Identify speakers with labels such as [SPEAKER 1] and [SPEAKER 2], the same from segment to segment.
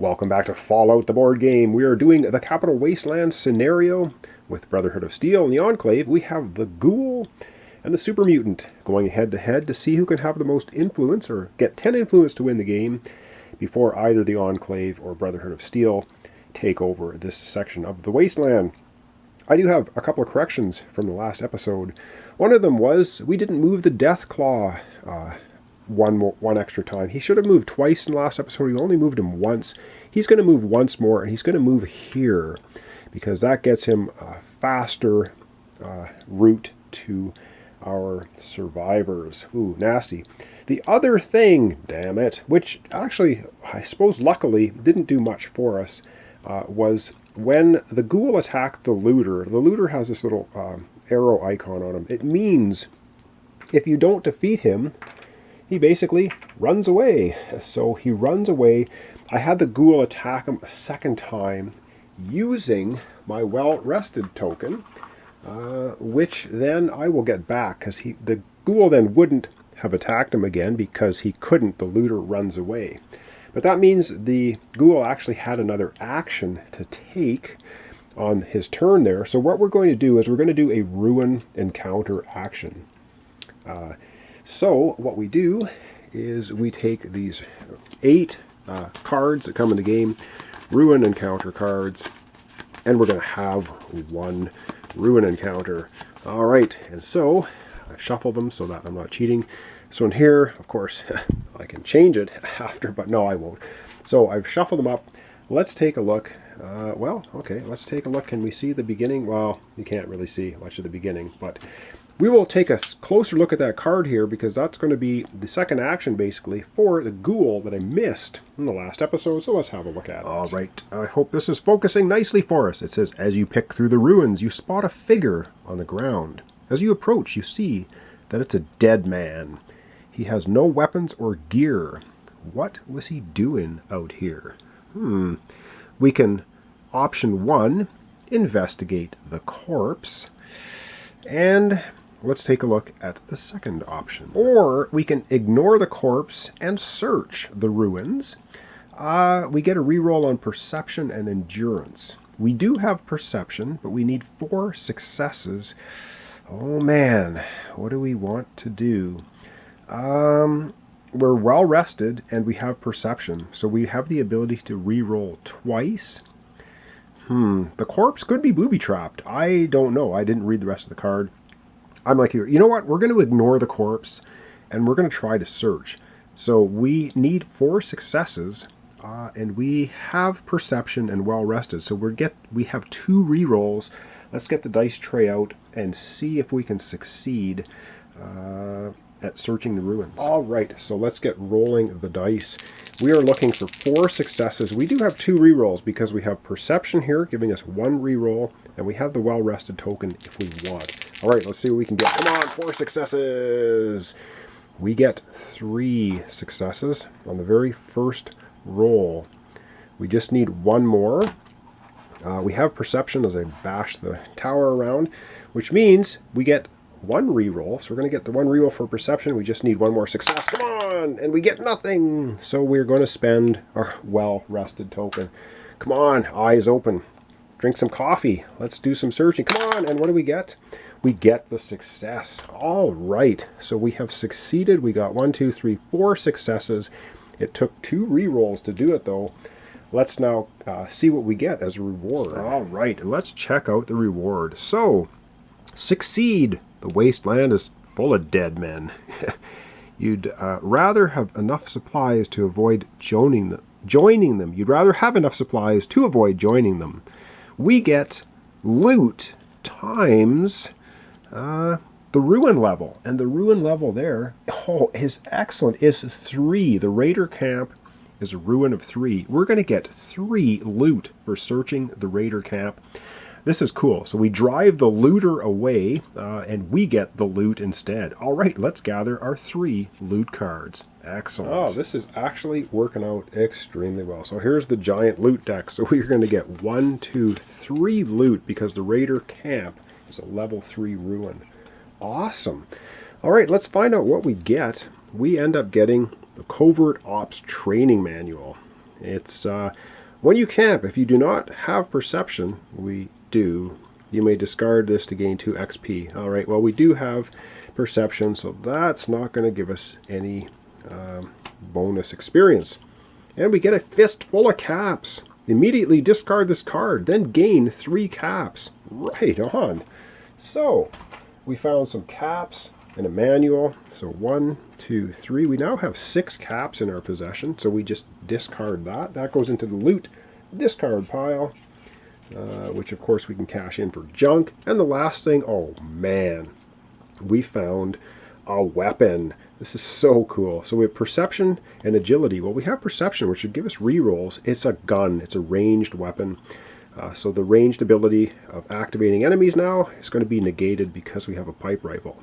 [SPEAKER 1] Welcome back to Fallout, the board game. We are doing the Capital Wasteland scenario with Brotherhood of Steel. In the Enclave, we have the Ghoul and the Super Mutant going head-to-head to see who can have the most influence or get 10 influence to win the game before either the Enclave or Brotherhood of Steel take over this section of the Wasteland. I do have a couple of corrections from the last episode. One of them was we didn't move the Death Claw one extra time. He should have moved twice in the last episode. We only moved him once. He's going to move once more, and he's going to move here because that gets him a faster route to our survivors. Ooh, nasty. The other thing, damn it, which actually, I suppose luckily didn't do much for us, was when the Ghoul attacked the Looter has this little arrow icon on him. It means if you don't defeat him, he basically runs away. So he runs away. I had the Ghoul attack him a second time using my well-rested token, which then I will get back, because the Ghoul then wouldn't have attacked him again because he couldn't. The Looter runs away. But that means the Ghoul actually had another action to take on his turn there. So what we're going to do is we're going to do a Ruin encounter action. So what we do is we take these 8 cards that come in the game, Ruin encounter cards, and we're going to have one Ruin encounter. All right, and so I shuffle them so that I'm not cheating. So in here, of course, I can change it after, but no, I won't. So I've shuffled them up. Let's take a look. Let's take a look. Can we see the beginning? Well, you can't really see much of the beginning, but we will take a closer look at that card here because that's going to be the second action basically for the Ghoul that I missed in the last episode. So let's have a look at it. All right. I hope this is focusing nicely for us. It says, as you pick through the ruins, you spot a figure on the ground. As you approach, you see that it's a dead man. He has no weapons or gear. What was he doing out here? We can, option 1, investigate the corpse. And let's take a look at the second option. Or we can ignore the corpse and search the ruins. We get a reroll on perception and endurance. We do have perception, but we need 4 successes. Oh man, what do we want to do? We're well rested and we have perception, so we have the ability to reroll twice. The corpse could be booby-trapped. I don't know. I didn't read the rest of the card. I'm like, you know what? We're going to ignore the corpse, and we're going to try to search. So we need 4 successes, and we have perception and well-rested. So we have 2 rerolls. Let's get the dice tray out and see if we can succeed at searching the ruins. All right, so let's get rolling the dice. We are looking for 4 successes. We do have 2 rerolls because we have perception here, giving us 1 reroll, and we have the well-rested token if we want. All right, let's see what we can get. Come on, 4 successes. We get 3 successes on the very first roll. We just need 1 more. We have perception as I bash the tower around, which means we get 1 reroll. So we're going to get the 1 reroll for perception. We just need 1 more success. Come on! And we get nothing. So we're going to spend our well-rested token. Come on, eyes open. Drink some coffee. Let's do some searching. Come on! And what do we get? We get the success. All right. So we have succeeded. We got 1, 2, 3, 4 successes. It took 2 rerolls to do it, though. Let's now see what we get as a reward. All right. Let's check out the reward. So, succeed. The wasteland is full of dead men. You'd rather have enough supplies to avoid joining them. You'd rather have enough supplies to avoid joining them. We get loot times the ruin level. And the ruin level there, is excellent, is 3. The raider camp is a ruin of 3. We're going to get 3 loot for searching the raider camp. This is cool. So we drive the looter away, and we get the loot instead. All right, let's gather our 3 loot cards. Excellent. Oh, this is actually working out extremely well. So here's the giant loot deck. So we're going to get 1, 2, 3 loot because the raider camp is a level 3 ruin. Awesome. All right, let's find out what we get. We end up getting the Covert Ops Training Manual. It's when you camp, if you do not have perception, we do. You may discard this to gain 2 XP. All right, well, we do have perception, so that's not going to give us any bonus experience. And we get a fistful of caps. Immediately discard this card, then gain 3 caps. Right on. So, we found some caps and a manual. So 1, 2, 3. We now have 6 caps in our possession, so we just discard that. That goes into the loot discard pile. Which of course we can cash in for junk. And the last thing, oh man, we found a weapon. This is so cool. So we have perception and agility. Well, we have perception, which should give us rerolls. It's a gun. It's a ranged weapon. So the ranged ability of activating enemies now is going to be negated because we have a pipe rifle.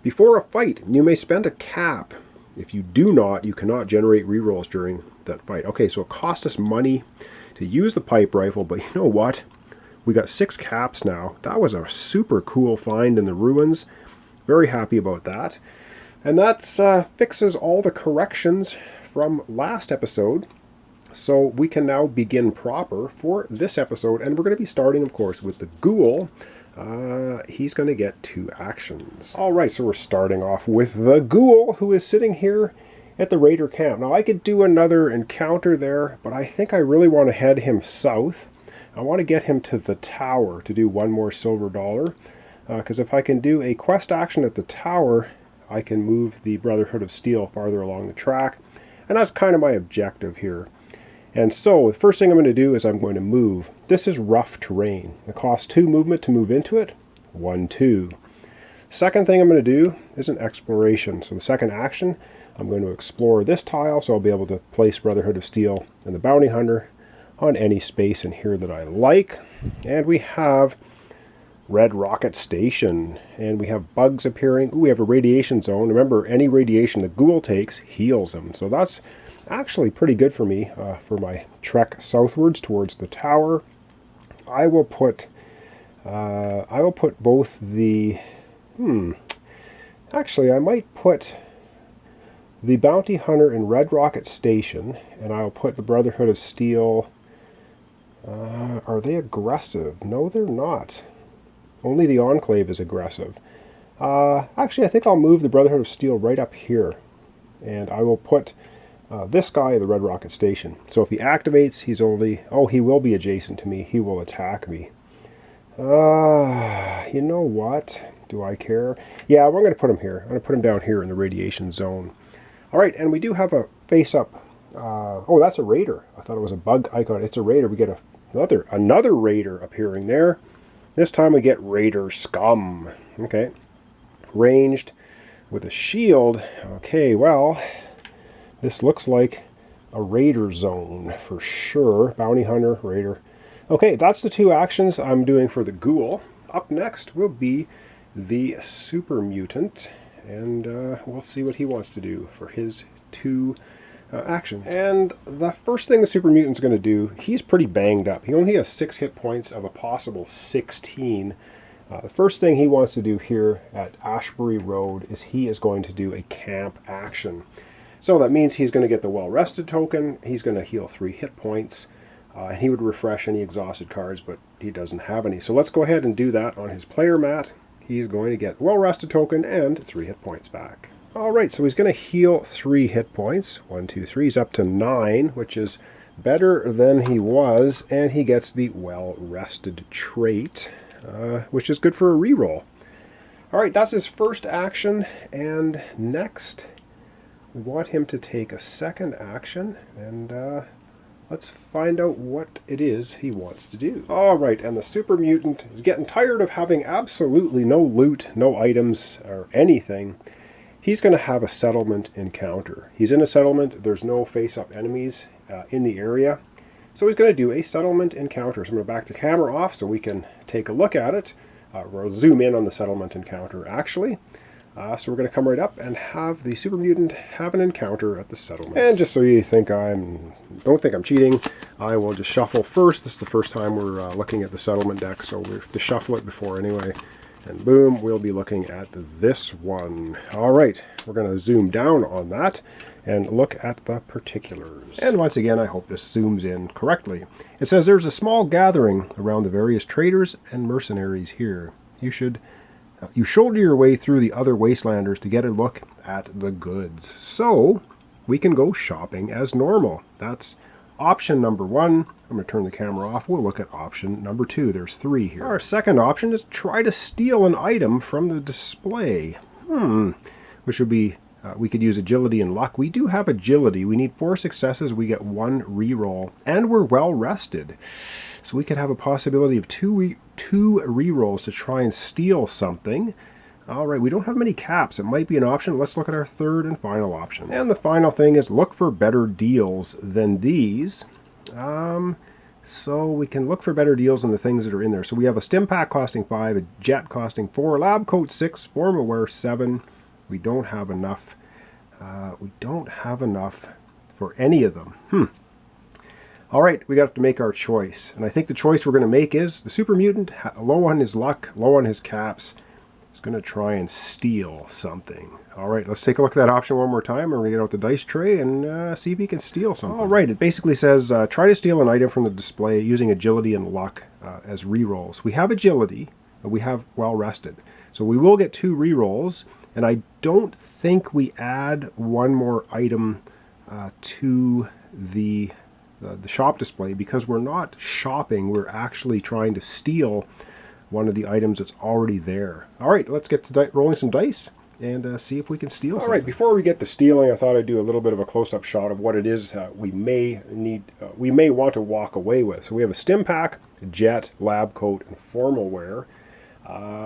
[SPEAKER 1] Before a fight, you may spend a cap. If you do not, you cannot generate rerolls during that fight. Okay, so it cost us money to use the pipe rifle, but you know what? We got 6 caps now. That was a super cool find in the ruins. Very happy about that. And that fixes all the corrections from last episode. So we can now begin proper for this episode. And we're going to be starting, of course, with the ghoul. He's going to get 2 actions. All right, so we're starting off with the ghoul, who is sitting here at the raider camp. Now I could do another encounter there, but I think I really want to head him south. I want to get him to the tower to do 1 more silver dollar, because if I can do a quest action at the tower, I can move the Brotherhood of Steel farther along the track, and that's kind of my objective here. And so the first thing I'm going to do is I'm going to move. This is rough terrain. It costs 2 movement to move into it. 1, 2. Second thing I'm going to do is an exploration. So the second action, I'm going to explore this tile, so I'll be able to place Brotherhood of Steel and the Bounty Hunter on any space in here that I like. And we have Red Rocket Station, and we have bugs appearing. Ooh, we have a radiation zone. Remember, any radiation the ghoul takes heals them, so that's actually pretty good for me for my trek southwards towards the tower. I will put both the actually I might put the Bounty Hunter in Red Rocket Station, and I'll put the Brotherhood of Steel. Are they aggressive? No, they're not. Only the Enclave is aggressive. Actually, I think I'll move the Brotherhood of Steel right up here, and I will put this guy at the Red Rocket Station. So if he activates, he's only... Oh, he will be adjacent to me. He will attack me. You know what? Do I care? Yeah, we're going to put him here. I'm going to put him down here in the radiation zone. All right, and we do have a face-up. Oh, that's a raider. I thought it was a bug icon. It's a raider. We get another raider appearing there. This time we get Raider Scum. Okay. Ranged with a shield. Okay, well, this looks like a raider zone for sure. Bounty Hunter, raider. Okay, that's the 2 actions I'm doing for the ghoul. Up next will be the super mutant, and we'll see what he wants to do for his 2 actions. And the first thing the super mutant's going to do, he's pretty banged up. He only has 6 hit points of a possible 16. The first thing he wants to do here at Ashbury Road is he is going to do a camp action. So that means he's going to get the well rested token. He's going to heal 3 hit points. And he would refresh any exhausted cards, but he doesn't have any. So let's go ahead and do that on his player mat. He's going to get well rested token and 3 hit points back. Alright, so he's going to heal 3 hit points. 1, 2, 3. He's up to 9, which is better than he was. And he gets the well-rested trait, which is good for a reroll. Alright, that's his first action. And next, we want him to take a second action. And let's find out what it is he wants to do. Alright, and the super mutant is getting tired of having absolutely no loot, no items, or anything. He's going to have a settlement encounter. He's in a settlement. There's no face-up enemies in the area. So he's going to do a settlement encounter. So I'm going to back the camera off so we can take a look at it. We'll zoom in on the settlement encounter, actually. So we're going to come right up and have the super mutant have an encounter at the settlement. And just so you don't think I'm cheating, I will just shuffle first. This is the first time we're looking at the settlement deck, so we have to shuffle it before anyway. And boom, we'll be looking at this one. All right, we're going to zoom down on that and look at the particulars. And once again, I hope this zooms in correctly. It says there's a small gathering around the various traders and mercenaries here. You shoulder your way through the other Wastelanders to get a look at the goods. So we can go shopping as normal. That's option number 1. I'm going to turn the camera off. We'll look at option number 2. There's 3 here. Our second option is try to steal an item from the display. Which would be, we could use agility and luck. We do have agility. We need 4 successes. We get 1 reroll. And we're well rested. So we could have a possibility of 2 rerolls to try and steal something. All right, we don't have many caps. It might be an option. Let's look at our third and final option. And the final thing is look for better deals than these. So we can look for better deals than the things that are in there. So we have a stim pack costing 5, a jet costing 4, lab coat 6, formal wear 7. We don't have enough. We don't have enough for any of them. All right, we got to make our choice. And I think the choice we're going to make is the super mutant, low on his luck, low on his caps, is going to try and steal something. All right, let's take a look at that option one more time. We're going to get out the dice tray and see if he can steal something. All right, it basically says try to steal an item from the display using agility and luck as rerolls. We have agility, but we have well rested. So we will get 2 rerolls, and I don't think we add 1 more item to the shop display because we're not shopping. We're actually trying to steal one of the items that's already there. All right, let's get to rolling some dice and see if we can steal something. All right, before we get to stealing, I thought I'd do a little bit of a close-up shot of what it is we may want to walk away with. So we have a stim pack, a jet, lab coat, and formal wear.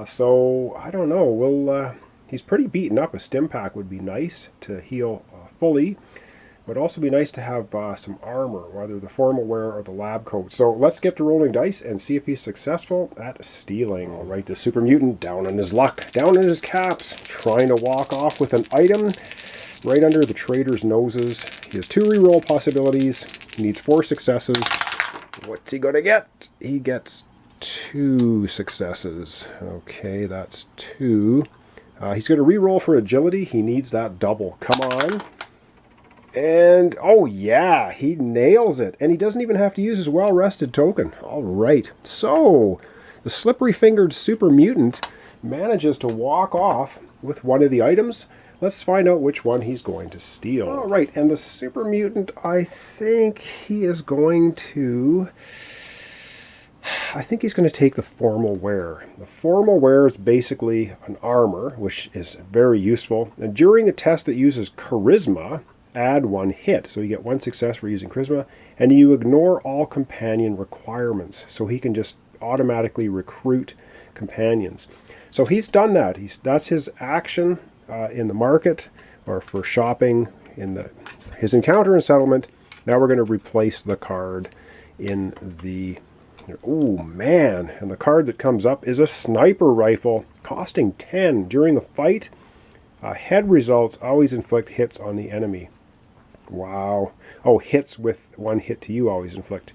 [SPEAKER 1] So I don't know. He's pretty beaten up. A stim pack would be nice to heal fully. Would also be nice to have some armor, whether the formal wear or the lab coat. So let's get to rolling dice and see if he's successful at stealing. All right, the super mutant down on his luck, down on his caps, trying to walk off with an item right under the trader's noses. He has 2 reroll possibilities. He needs 4 successes. What's he gonna get? He gets 2 successes. Okay, that's 2. He's gonna reroll for agility. He needs that double. Come on. And, oh yeah, he nails it. And he doesn't even have to use his well-rested token. All right. So, the slippery-fingered super mutant manages to walk off with one of the items. Let's find out which one he's going to steal. All right, and the super mutant, I think he's going to take the formal wear. The formal wear is basically an armor, which is very useful. And during a test that uses charisma, add 1 hit. So you get 1 success for using charisma, and you ignore all companion requirements. So he can just automatically recruit companions. So he's done that. That's his action in the market or for shopping in his encounter and settlement. Now we're going to replace the card in the... Oh man, and the card that comes up is a sniper rifle costing 10. During the fight, head results always inflict hits on the enemy. Wow. Oh, hits with 1 hit to you always inflict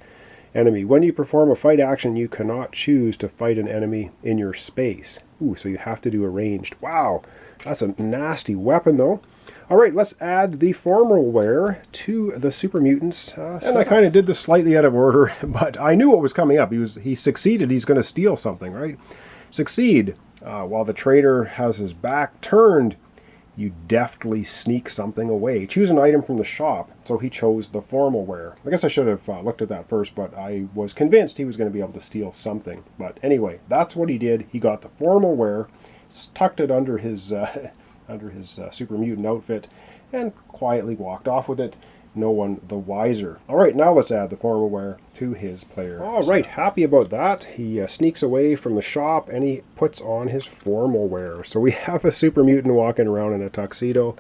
[SPEAKER 1] enemy. When you perform a fight action, you cannot choose to fight an enemy in your space. Ooh, so you have to do a ranged. Wow, that's a nasty weapon though. All right, let's add the formal wear to the super mutants. And I kind of did this slightly out of order, but I knew what was coming up. He succeeded. He's going to steal something, right? Succeed. While the trader has his back turned, you deftly sneak something away. Choose an item from the shop. So he chose the formal wear. I guess I should have looked at that first, but I was convinced he was going to be able to steal something. But anyway, that's what he did. He got the formal wear, tucked it under his super mutant outfit, and quietly walked off with it. No one the wiser. All right, now let's add the formal wear to his player. All right, happy about that. He sneaks away from the shop and he puts on his formal wear. So we have a super mutant walking around in a tuxedo,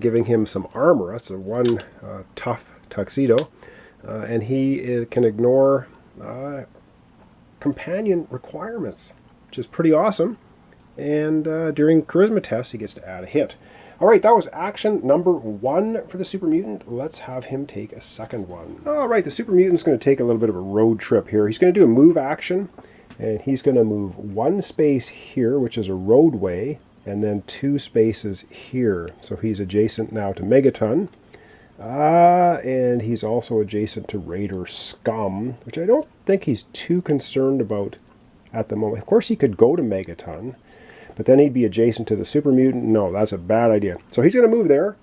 [SPEAKER 1] giving him some armor. That's a 1 tough tuxedo. And he can ignore companion requirements, which is pretty awesome. And during charisma tests, he gets to add a hit. All right, that was action number 1 for the super mutant. Let's have him take a second one. All right, the super mutant's going to take a little bit of a road trip here. He's going to do a move action, And he's going to move one space here, which is a roadway, and then 2 spaces here. So he's adjacent now to Megaton. And he's also adjacent to Raider Scum, which I don't think he's too concerned about at the moment. Of course, he could go to Megaton, but then he'd be adjacent to the Super Mutant. No, that's a bad idea. So he's going to move there.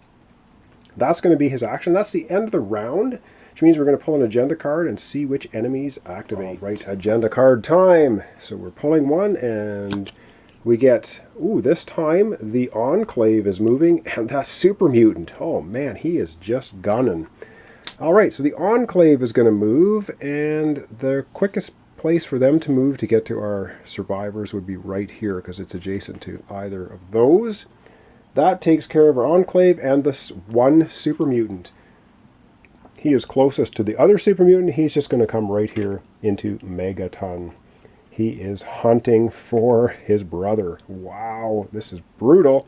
[SPEAKER 1] That's going to be his action. That's the end of the round, which means we're going to pull an agenda card and see which enemies activate. All right, agenda card time. So we're pulling one, and we get, ooh, this time the Enclave is moving, and that's Super Mutant. Oh man, he is just gunning. All right, so the Enclave is going to move, and the quickest place for them to move to get to our survivors would be right here, because it's adjacent to either of those. That takes care of our Enclave and this one Super Mutant. He is closest to the other Super Mutant. He's just going to come right here into Megaton. He is hunting for his brother. Wow, this is brutal.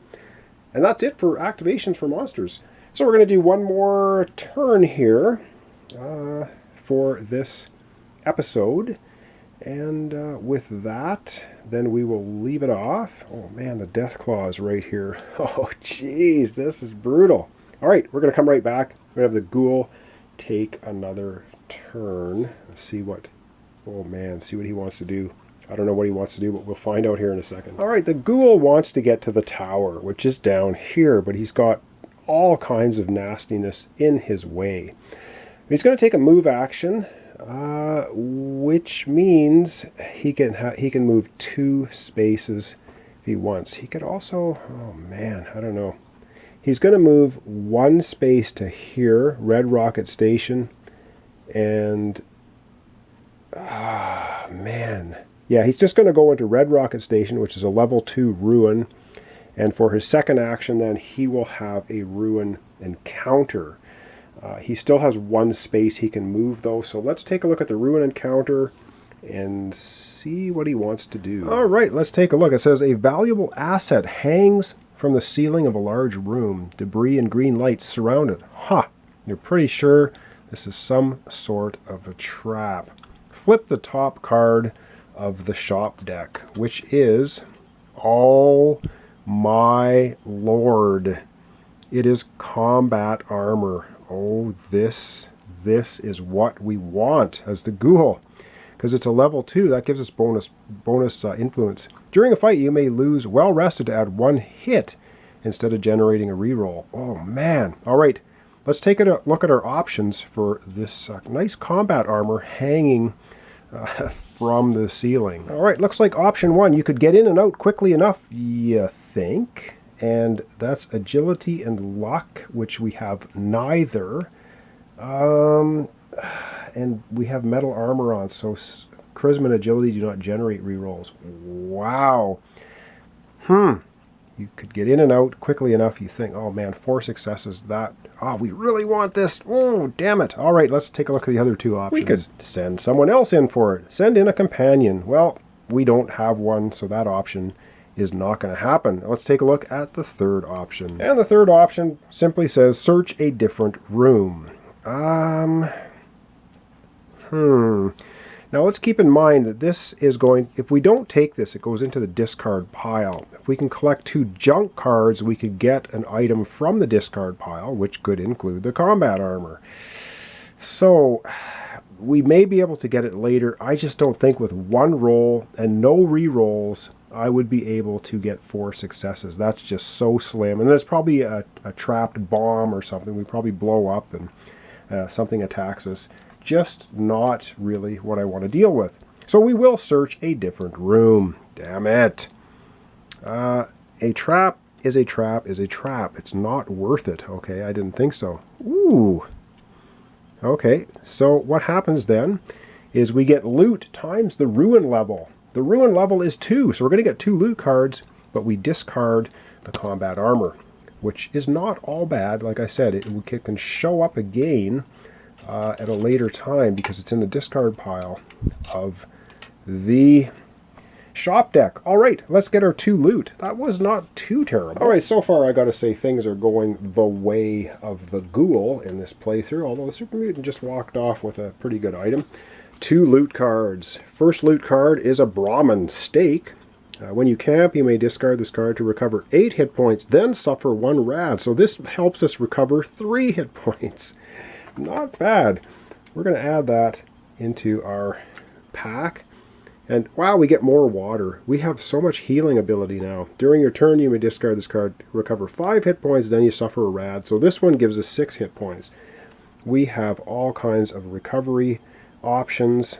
[SPEAKER 1] And that's it for activations for monsters. So we're going to do one more turn here for this episode. And with that, then we will leave it off. Oh man, the Death Claw is right here. Oh jeez, this is brutal. All right, we're going to come right back. We're going to have the Ghoul take another turn. Let's see what, oh man, see what he wants to do. I don't know what he wants to do, but we'll find out here in a second. All right, the Ghoul wants to get to the tower, which is down here, but he's got all kinds of nastiness in his way. He's going to take a move action, which means he can move 2 spaces if he wants. He could also, oh man, I don't know. He's going to move 1 space to here, Red Rocket Station, and man, yeah, he's just going to go into Red Rocket Station, which is a level 2 ruin, and for his second action, then he will have a ruin encounter. He still has 1 space he can move, though, so let's take a look at the ruin encounter and see what he wants to do. All right, let's take a look. It says, a valuable asset hangs from the ceiling of a large room. Debris and green lights surround it. Huh, you're pretty sure this is some sort of a trap. Flip the top card of the shop deck, which is, oh my lord, it is combat armor. Oh, this is what we want as the Ghoul, because it's a level 2. That gives us bonus influence. During a fight, you may lose well rested to add 1 hit instead of generating a reroll. Oh man! All right, let's take a look at our options for this nice combat armor hanging from the ceiling. All right, looks like option 1. You could get in and out quickly enough, you think. And that's agility and luck, which we have neither. And we have metal armor on, so charisma and agility do not generate rerolls. Wow. You could get in and out quickly enough, you think, oh man, 4 successes, that, oh, we really want this. Oh, damn it. All right, let's take a look at the other 2 options. We could send someone else in for it. Send in a companion. Well, we don't have one, so that option is not going to happen. Let's take a look at the 3rd option. And the 3rd option simply says, search a different room. Now let's keep in mind that this is going, if we don't take this, it goes into the discard pile. If we can collect 2 junk cards, we could get an item from the discard pile, which could include the combat armor. So we may be able to get it later. I just don't think with 1 roll and no re-rolls, I would be able to get 4 successes. That's just so slim. And there's probably a trapped bomb or something. We probably blow up and something attacks us. Just not really what I want to deal with. So we will search a different room. Damn it. A trap is a trap is a trap. It's not worth it. Okay, I didn't think so. Ooh. Okay, so what happens then is we get loot times the ruin level. The ruin level is 2, so we're going to get 2 loot cards, but we discard the combat armor, which is not all bad. Like I said, it can show up again at a later time because it's in the discard pile of the shop deck. All right, let's get our 2 loot. That was not too terrible. All right, so far I got to say things are going the way of the Ghoul in this playthrough, although the Super Mutant just walked off with a pretty good item. 2 loot cards. First loot card is a Brahmin Steak. When you camp, you may discard this card to recover 8 hit points, then suffer 1 rad. So this helps us recover 3 hit points. Not bad. We're going to add that into our pack. And wow, we get more water. We have so much healing ability now. During your turn, you may discard this card, recover 5 hit points, then you suffer a rad. So this one gives us 6 hit points. We have all kinds of recovery options.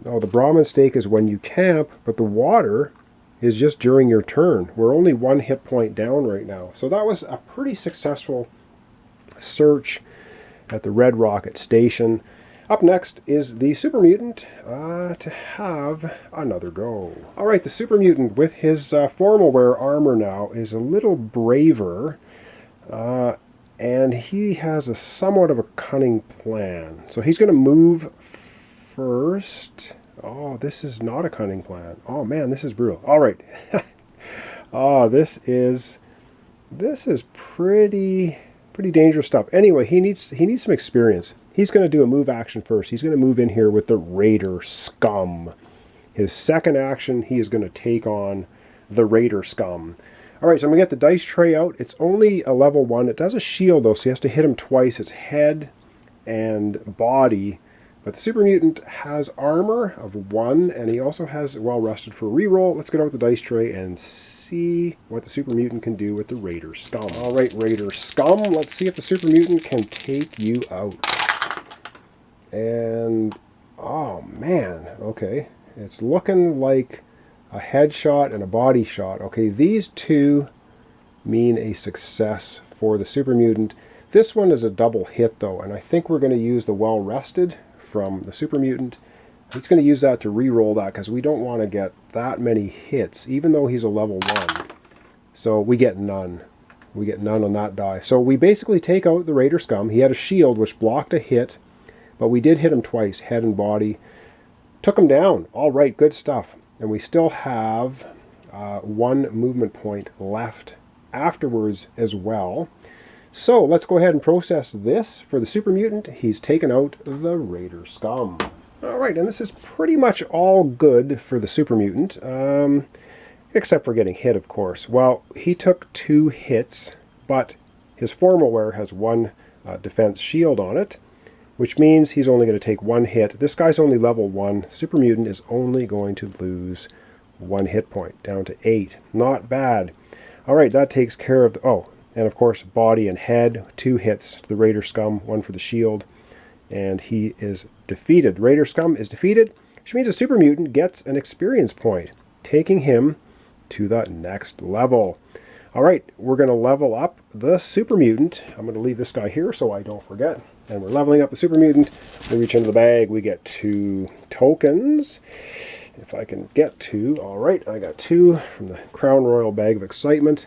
[SPEAKER 1] No, the Brahmin Steak is when you camp, but the water is just during your turn. We're only 1 hit point down right now. So that was a pretty successful search at the Red Rocket Station. Up next is the Super Mutant to have another go. Alright, the Super Mutant with his formal wear armor now is a little braver. And he has a somewhat of a cunning plan. So he's going to move first. Oh, this is not a cunning plan. Oh man, this is brutal. All right. Oh, this is pretty dangerous stuff. Anyway, he needs some experience. He's going to do a move action first. He's going to move in here with the Raider Scum. His second action, he is going to take on the Raider Scum. All right, so I'm going to get the dice tray out. It's only a level 1. It does a shield, though, so he has to hit him twice. It's head and body. But the Super Mutant has armor of 1, and he also has well rested for reroll. Let's get out the dice tray and see what the Super Mutant can do with the Raider Scum. All right, Raider Scum, let's see if the Super Mutant can take you out. And, oh man, okay. It's looking like a headshot and a body shot. Okay, these two mean a success for the Super Mutant. This one is a double hit, though, and I think we're going to use the well rested from the Super Mutant. He's going to use that to re-roll that because we don't want to get that many hits, even though he's a level 1. So we get none. We get none on that die. So we basically take out the Raider Scum. He had a shield which blocked a hit, but we did hit him twice, head and body. Took him down. All right, good stuff. And we still have 1 movement point left afterwards as well. So let's go ahead and process this for the Super Mutant. He's taken out the Raider Scum. Alright, and this is pretty much all good for the Super Mutant, except for getting hit, of course. Well, he took 2 hits, but his formal wear has 1 defense shield on it, which means he's only going to take 1 hit. This guy's only level 1. Super Mutant is only going to lose 1 hit point, down to 8. Not bad. Alright, that takes care of the... Oh, and of course, body and head, 2 hits to the Raider Scum, 1 for the shield, and he is defeated. Raider Scum is defeated, which means the Super Mutant gets an experience point, taking him to the next level. Alright, we're going to level up the Super Mutant. I'm going to leave this guy here so I don't forget. And we're leveling up the Super Mutant. We reach into the bag, we get 2 tokens. If I can get 2. Alright, I got 2 from the Crown Royal Bag of Excitement.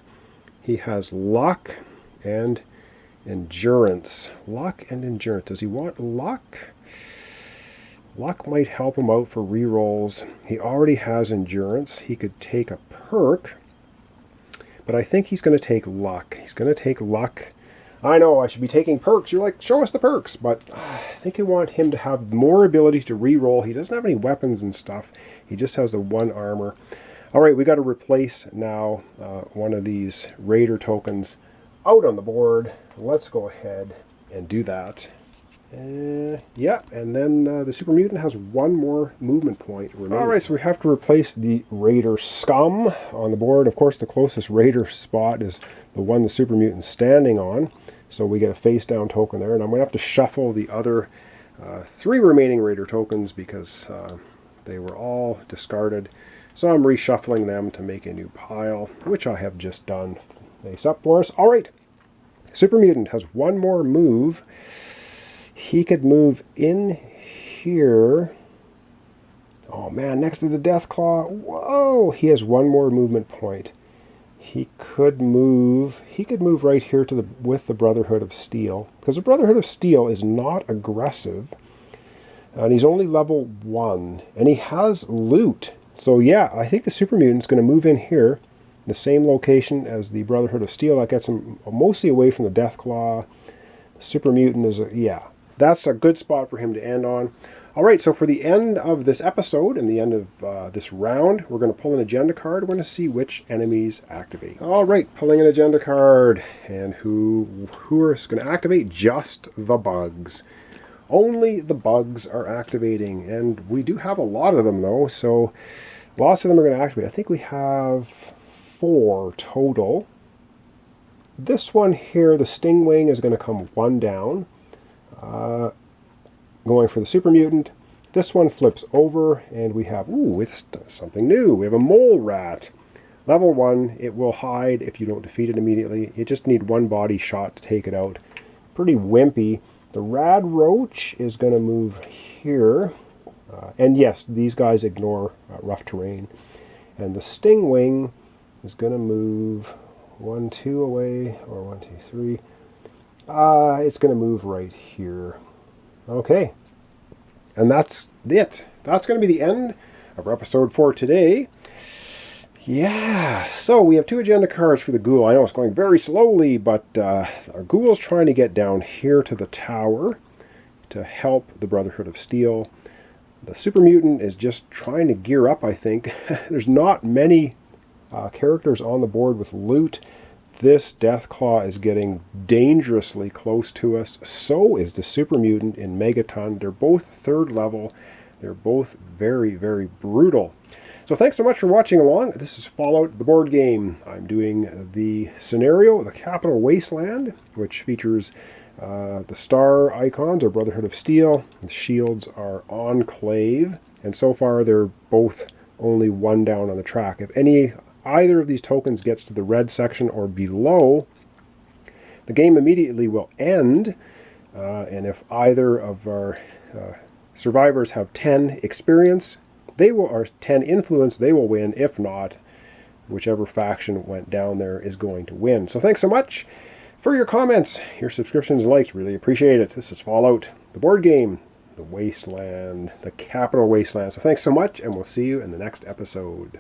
[SPEAKER 1] He has luck and endurance. Luck and endurance. Does he want luck? Luck might help him out for rerolls. He already has endurance. He could take a perk, but I think he's going to take luck. He's going to take luck. I know I should be taking perks. You're like, show us the perks, but I think I want him to have more ability to reroll. He doesn't have any weapons and stuff. He just has the 1 armor. All right, we got to replace now one of these Raider tokens out on the board. Let's go ahead and do that. Yeah, and then the Super Mutant has 1 more movement point remaining. All right, so we have to replace the Raider Scum on the board. Of course, the closest Raider spot is the one the Super Mutant's standing on. So we get a face-down token there, and I'm going to have to shuffle the other 3 remaining Raider tokens because they were all discarded. So I'm reshuffling them to make a new pile, which I have just done. Face up for us. All right, Super Mutant has 1 more move. He could move in here. Oh man, next to the Death Claw. Whoa, he has 1 more movement point. He could move right here to with the Brotherhood of Steel, because the Brotherhood of Steel is not aggressive, and he's only level 1, and he has loot. So yeah, I think the Super Mutant's going to move in here, the same location as the Brotherhood of Steel. That gets him mostly away from the Death Claw. The Super Mutant is, yeah, that's a good spot for him to end on. All right, so for the end of this episode and the end of this round, we're going to pull an agenda card. We're going to see which enemies activate. All right, pulling an agenda card. And who is going to activate? Just the bugs. Only the bugs are activating. And we do have a lot of them, though, so lots of them are going to activate. I think we have 4 total. This one here, the Stingwing, is going to come 1 down. Going for the super mutant. This one flips over and we have, it's something new. We have a mole rat. Level 1, it will hide if you don't defeat it immediately. You just need 1 body shot to take it out. Pretty wimpy. The rad roach is going to move here. And yes, these guys ignore rough terrain. And the Stingwing is going to move 1, 2 away, or 1, 2, 3. It's going to move right here. Okay, and that's it. That's going to be the end of our episode for today. Yeah, so we have 2 agenda cards for the ghoul. I know it's going very slowly, but our ghoul's trying to get down here to the tower to help the Brotherhood of Steel. The super mutant is just trying to gear up, I think. There's not many characters on the board with loot. This Deathclaw is getting dangerously close to us. So is the Super Mutant in Megaton. They're both 3rd level. They're both very, very brutal. So thanks so much for watching along. This is Fallout, the board game. I'm doing the scenario, the Capital Wasteland, which features the star icons are Brotherhood of Steel. The shields are Enclave. And so far, they're both only 1 down on the track. If either of these tokens gets to the red section or below, the game immediately will end. And if either of our survivors have 10 experience, or 10 influence, they will win. If not, whichever faction went down there is going to win. So thanks so much for your comments, your subscriptions, and likes. Really appreciate it. This is Fallout, the board game, the Wasteland, the Capital Wasteland. So thanks so much, and we'll see you in the next episode.